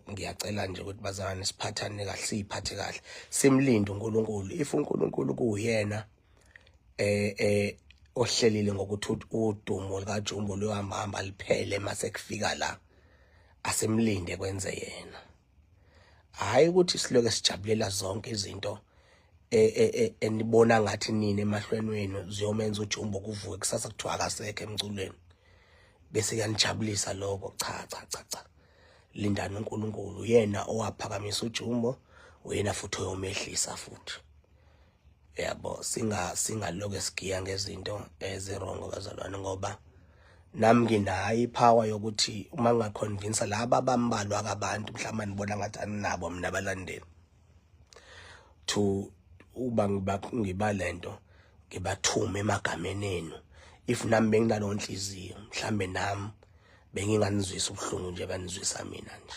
ngiyacela nje ukuthi bazalwane siphathane kahle, siphathe kahle, simlinde uNkulunkulu. If uNkulunkulu kuyena ohlelile ngokuthi udumo likaJumbo luhamba liphele mase kufika la, asemlinde kwenze yena. Hayi ukuthi siloke sijabulela zonke izinto enibona ngathi nini emahlweni wenu ziyomenza uJumbo kuvuke kusasa kuthiwa akasekho emculweni, bese kuyanijabulisa lokho. Cha. Lindani uNkulunkulu, yena owaphakamisa uJumbo, uyena futhi oyomehlisa futhi. Yabo, singaloke sigiya ngezinto ezirongo bazalwane, ngoba nami nginayo ipower yokuthi uma ngingaconvince laba abambalwa kabantu mhlawumbe nibona ngathi aninabo mina abalandeli to uba ngiba lento ngibathume emagameni enu. If nami benginalo nhliziyo mhlambe nami benginganizwisa ubuhlungu nje banizwisa mina nje.